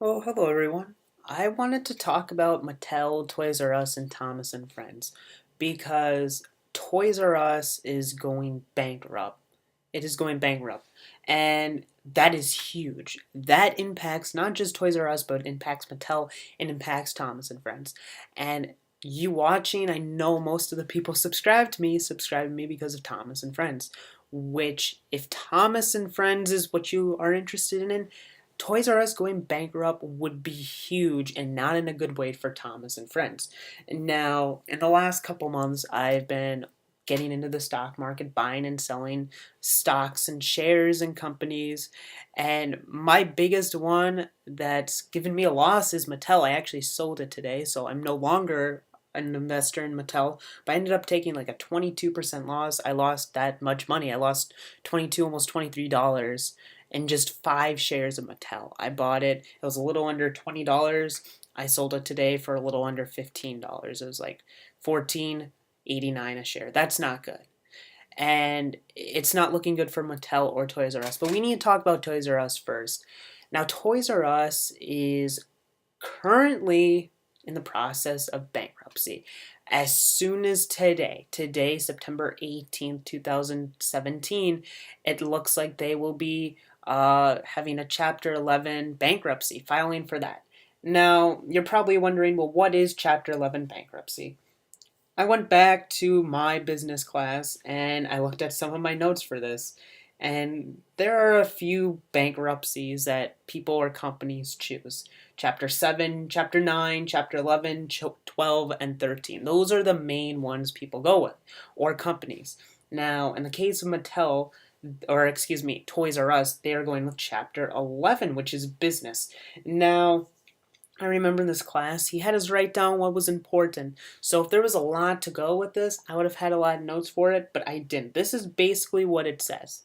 Well, hello everyone. I wanted to talk about Mattel, Toys R Us, and Thomas and Friends because Toys R Us is going bankrupt. It is going bankrupt. And that is huge. That impacts not just Toys R Us, but it impacts Mattel and impacts Thomas and Friends. And you watching, I know most of the people subscribe to me because of Thomas and Friends. Which, if Thomas and Friends is what you are interested in, Toys R Us going bankrupt would be huge and not in a good way for Thomas and Friends. Now, in the last couple months, I've been getting into the stock market, buying and selling stocks and shares in companies. And my biggest one that's given me a loss is Mattel. I actually sold it today, so I'm no longer an investor in Mattel, but I ended up taking like a 22% loss. I lost that much money. I lost 22, almost $23 in just 5 shares of Mattel. I bought it. It was a little under $20. I sold it today for a little under $15. It was like 14.89 a share. That's not good. And it's not looking good for Mattel or Toys R Us. But we need to talk about Toys R Us first. Now, Toys R Us is currently in the process of bankruptcy. As soon as today, September 18th, 2017, it looks like they will be having a Chapter 11 bankruptcy, filing for that. Now, you're probably wondering, well, what is Chapter 11 bankruptcy? I went back to my business class and I looked at some of my notes for this. And there are a few bankruptcies that people or companies choose. Chapter 7, Chapter 9, Chapter 11, 12, and 13. Those are the main ones people go with, or companies. Now, in the case of Mattel, or excuse me, Toys R Us, they are going with Chapter 11, which is business. Now, I remember in this class, he had us write down what was important. So if there was a lot to go with this, I would have had a lot of notes for it, but I didn't. This is basically what it says.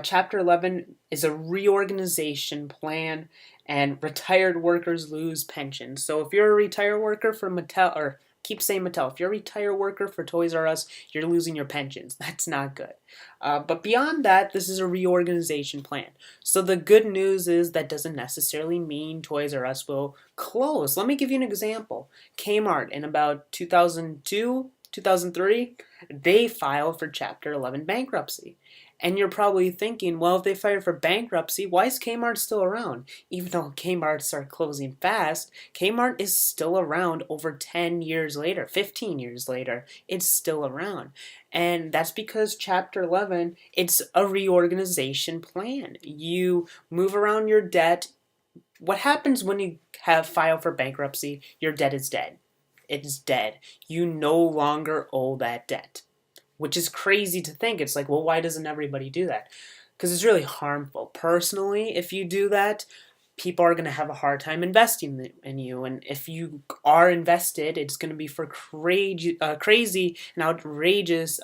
Chapter 11 is a reorganization plan, and retired workers lose pensions. So if you're a retired worker for Mattel, or keep saying Mattel, if you're a retired worker for Toys R Us, you're losing your pensions. That's not good. But beyond that, this is a reorganization plan. So the good news is that doesn't necessarily mean Toys R Us will close. Let me give you an example. Kmart in about 2002, 2003, they filed for Chapter 11 bankruptcy. And you're probably thinking, well, if they filed for bankruptcy, why is Kmart still around? Even though Kmart's are closing fast, Kmart is still around over 10 years later, 15 years later. It's still around. And that's because Chapter 11, it's a reorganization plan. You move around your debt. What happens when you have filed for bankruptcy? Your debt is dead. It's dead. You no longer owe that debt, which is crazy to think. It's like, well, why doesn't everybody do that? Because it's really harmful. Personally, if you do that, people are going to have a hard time investing in you. And if you are invested, it's going to be for crazy and outrageous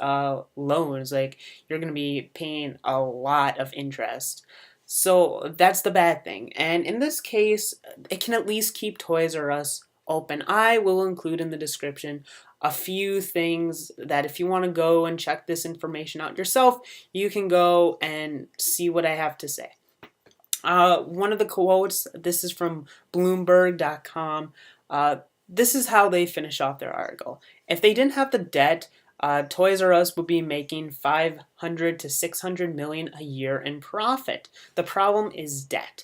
loans. Like, you're going to be paying a lot of interest. So that's the bad thing. And in this case, it can at least keep Toys R Us open. I will include in the description a few things that if you want to go and check this information out yourself, you can go and see what I have to say. One of the quotes, this is from Bloomberg.com. This is how they finish off their article. If they didn't have the debt, Toys R Us would be making 500 to 600 million a year in profit. The problem is debt.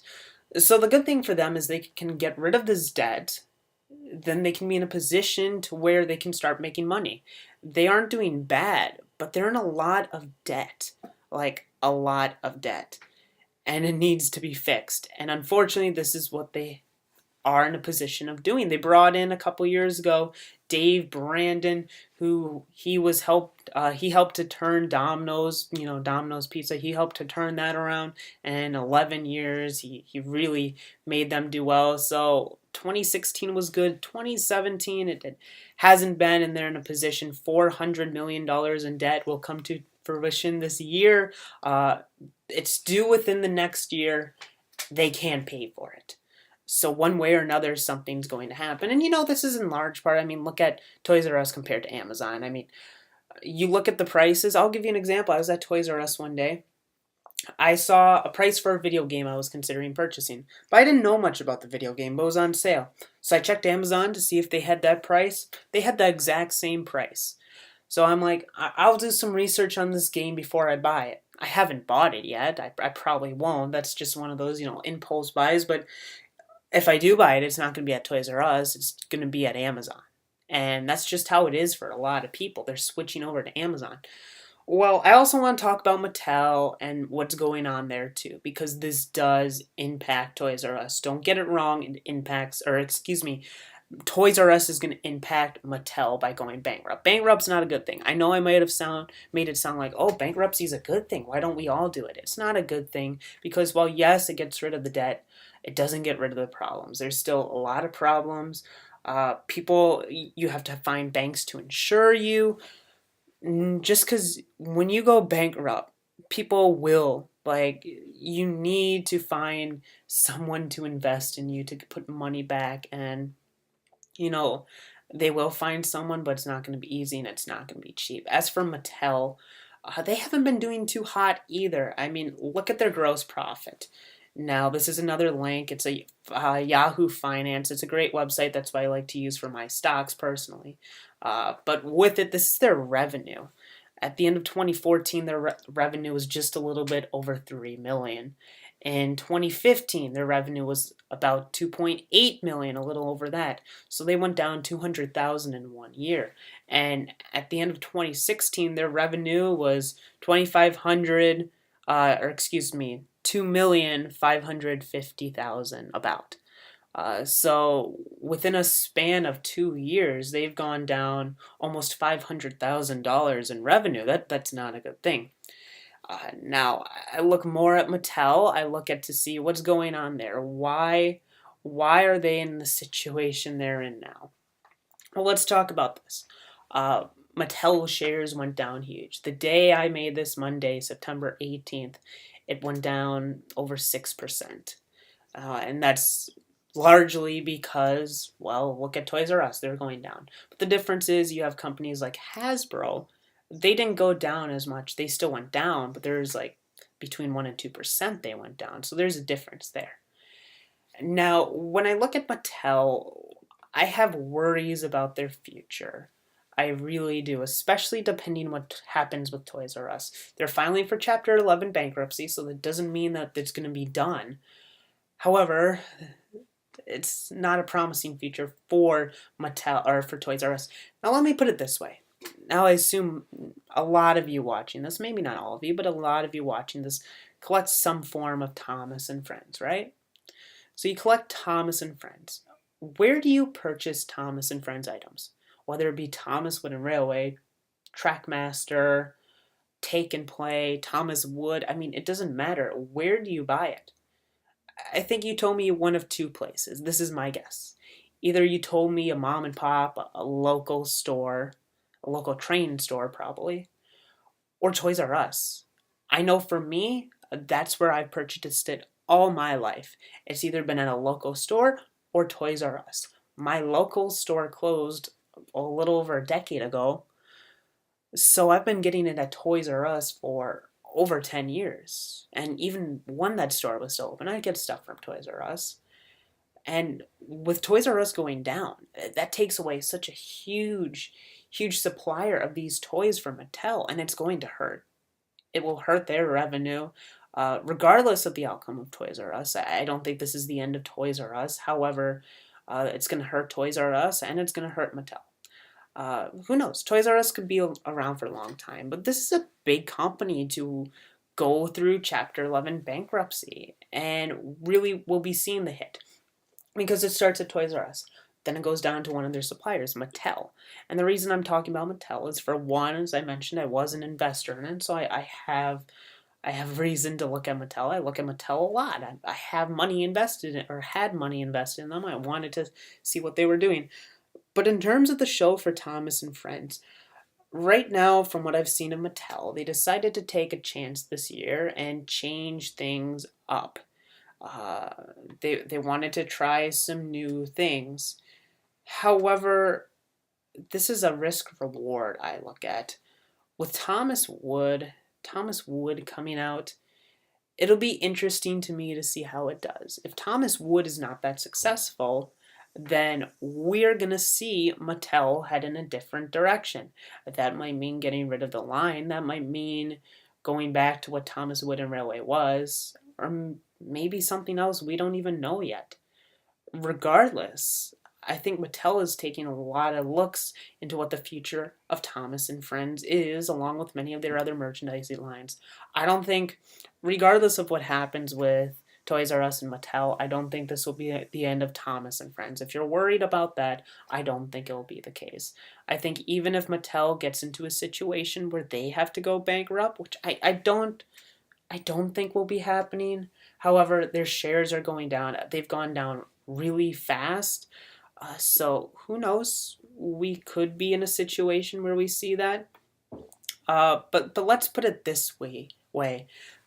So the good thing for them is they can get rid of this debt. Then they can be in a position to where they can start making money. They aren't doing bad, but they're in a lot of debt, like a lot of debt, and it needs to be fixed. And unfortunately, this is what they are in a position of doing. They brought in a couple years ago Dave Brandon, who he helped to turn Domino's, Domino's Pizza. He helped to turn that around, and in 11 years he really made them do well. So 2016 was good. 2017 it hasn't been, and they're in a position. $400 million in debt will come to fruition this year. It's due within the next year. They can pay for it. So one way or another, something's going to happen. And this is in large part, look at Toys R Us compared to Amazon. You look at the prices. I'll give you an example. I was at Toys R Us one day, I saw a price for a video game I was considering purchasing, but I didn't know much about the video game, but it was on sale. So I checked Amazon to see if they had that price. They had the exact same price. So I'm like, I'll do some research on this game before I buy it. I haven't bought it yet. I probably won't. That's just one of those, impulse buys. But if I do buy it, it's not going to be at Toys R Us. It's going to be at Amazon. And that's just how it is for a lot of people. They're switching over to Amazon. Well, I also want to talk about Mattel and what's going on there too, because this does impact Toys R Us. Don't get it wrong, it impacts, or excuse me, Toys R Us is going to impact Mattel by going bankrupt. Bankrupt's not a good thing. I know I might have made it sound like, oh, bankruptcy is a good thing. Why don't we all do it? It's not a good thing because, while yes, it gets rid of the debt, it doesn't get rid of the problems. There's still a lot of problems. You have to find banks to insure you. Just because when you go bankrupt, people will. Like, you need to find someone to invest in you to put money back, and you know, they will find someone, but it's not going to be easy and it's not going to be cheap. As for Mattel, they haven't been doing too hot either. I mean, look at their gross profit. Now, this is another link. It's a Yahoo Finance. It's a great website. That's what I like to use for my stocks personally. But with it, this is their revenue. At the end of 2014, their revenue was just a little bit over 3 million. In 2015, their revenue was about 2.8 million, a little over that. So they went down 200,000 in 1 year. And at the end of 2016, their revenue was 2,500, or excuse me, 2,550,000 about. So within a span of 2 years, they've gone down almost $500,000 in revenue. That's not a good thing. Now I look more at Mattel. I look at to see what's going on there. Why are they in the situation they're in now? Well, let's talk about this. Mattel shares went down huge. The day I made this, Monday, September 18th, it went down over 6%. And that's largely because, well, look at Toys R Us, they're going down. But the difference is you have companies like Hasbro, they didn't go down as much. They still went down, but there's like between 1 and 2% they went down. So there's a difference there. Now, when I look at Mattel, I have worries about their future. I really do, especially depending what happens with Toys R Us. They're filing for Chapter 11 bankruptcy, so that doesn't mean that it's going to be done. However, it's not a promising future for Mattel or for Toys R Us. Now, let me put it this way. Now, I assume a lot of you watching this, maybe not all of you, but a lot of you watching this, collect some form of Thomas and Friends, right? So you collect Thomas and Friends. Where do you purchase Thomas and Friends items? Whether it be Thomas Wood and Railway, Trackmaster, Take and Play, Thomas Wood, I mean, it doesn't matter. Where do you buy it? I think you told me one of two places. This is my guess. Either you told me a mom and pop, a local store, a local train store probably, or Toys R Us. I know for me, that's where I've purchased it all my life. It's either been at a local store or Toys R Us. My local store closed a little over a decade ago, so I've been getting it at Toys R Us for over 10 years. And even when that store was still open, I get stuff from Toys R Us. And with Toys R Us going down, that takes away such a huge supplier of these toys from Mattel, and it's going to hurt. It will hurt their revenue, regardless of the outcome of Toys R Us. I don't think this is the end of Toys R Us. However, it's going to hurt Toys R Us, and it's going to hurt Mattel. Who knows? Toys R Us could be around for a long time, but this is a big company to go through Chapter 11 bankruptcy, and really will be seeing the hit because it starts at Toys R Us. Then it goes down to one of their suppliers, Mattel. And the reason I'm talking about Mattel is, for one, as I mentioned, I was an investor in it, so I have reason to look at Mattel. I look at Mattel a lot. I have money invested in, or had money invested in them. I wanted to see what they were doing. But in terms of the show for Thomas and Friends, right now, from what I've seen of Mattel, they decided to take a chance this year and change things up. They wanted to try some new things. However, this is a risk reward I look at. With Thomas Wood coming out, It'll be interesting to me to see how it does. If Thomas Wood is not that successful, then we're going to see Mattel head in a different direction. That might mean getting rid of the line. That might mean going back to what Thomas Wood and Railway was, or maybe something else we don't even know yet. Regardless, I think Mattel is taking a lot of looks into what the future of Thomas and Friends is, along with many of their other merchandising lines. I don't think, regardless of what happens with Toys R Us and Mattel, I don't think this will be the end of Thomas and Friends. If you're worried about that, I don't think it will be the case. I think even if Mattel gets into a situation where they have to go bankrupt, which I don't think will be happening. However, their shares are going down. They've gone down really fast. So who knows? We could be in a situation where we see that. But let's put it this way.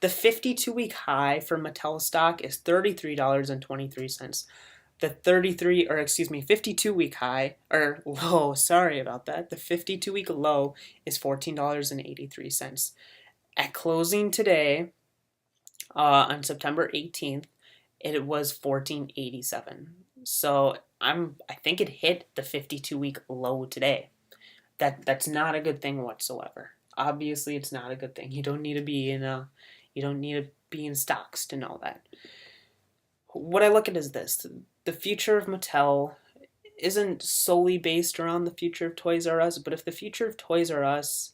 The 52-week high for Mattel stock is $33.23. The 52-week high, or low, sorry about that. The 52-week low is $14.83. At closing today, on September 18th, it was $14.87. So I think it hit the 52-week low today. That's not a good thing whatsoever. Obviously, it's not a good thing. You don't need to be in stocks to know that. What I look at is this: the future of Mattel isn't solely based around the future of Toys R Us, but if the future of Toys R Us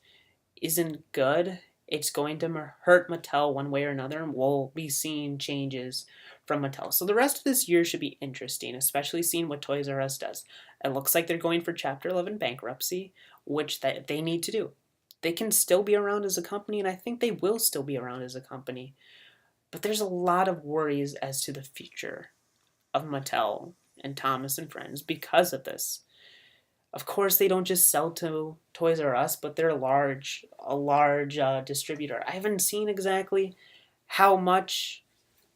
isn't good, it's going to hurt Mattel one way or another, and we'll be seeing changes from Mattel. So the rest of this year should be interesting, especially seeing what Toys R Us does. It looks like they're going for Chapter 11 bankruptcy, which they need to do. They can still be around as a company, and I think they will still be around as a company. But there's a lot of worries as to the future of Mattel and Thomas and Friends because of this. Of course, they don't just sell to Toys R Us, but they're a large distributor. I haven't seen exactly how much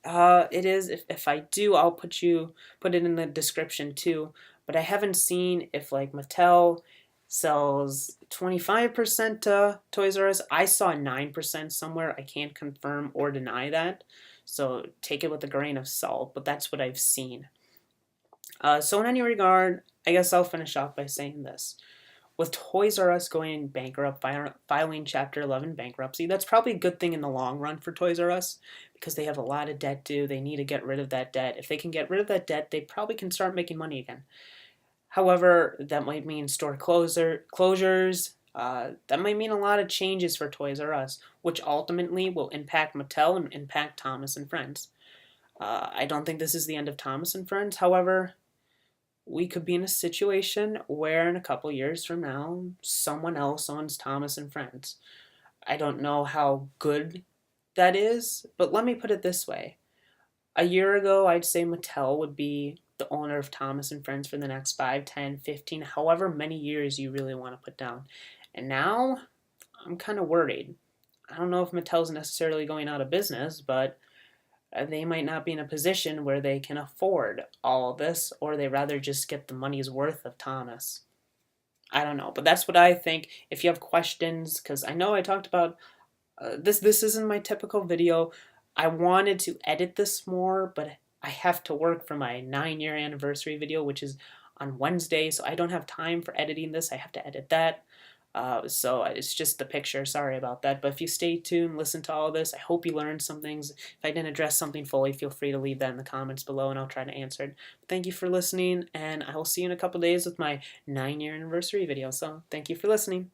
it is. If I do, I'll put it in the description too. But I haven't seen if like Mattel sells 25% to Toys R Us. I saw 9% somewhere. I can't confirm or deny that, so take it with a grain of salt. But that's what I've seen. So in any regard, I guess I'll finish off by saying this. With Toys R Us going bankrupt, filing Chapter 11 bankruptcy, that's probably a good thing in the long run for Toys R Us because they have a lot of debt due. They need to get rid of that debt. If they can get rid of that debt, they probably can start making money again. However, that might mean store closures. That might mean a lot of changes for Toys R Us, which ultimately will impact Mattel and impact Thomas and Friends. I don't think this is the end of Thomas and Friends. However, we could be in a situation where in a couple years from now, someone else owns Thomas and Friends. I don't know how good that is, but let me put it this way. A year ago, I'd say Mattel would be the owner of Thomas and Friends for the next 5, 10, 15, however many years you really want to put down. And now, I'm kind of worried. I don't know if Mattel's necessarily going out of business, but they might not be in a position where they can afford all of this, or they rather just get the money's worth of Thomas. I don't know, but that's what I think. If you have questions, because I know I talked about this isn't my typical video. I wanted to edit this more, but I have to work for my 9-year anniversary video, which is on Wednesday, so I don't have time for editing this. I have to edit that. So it's just the picture. Sorry about that. But if you stay tuned, listen to all this, I hope you learned some things. If I didn't address something fully, feel free to leave that in the comments below, and I'll try to answer it. Thank you for listening, and I will see you in a couple days with my 9-year anniversary video. So thank you for listening.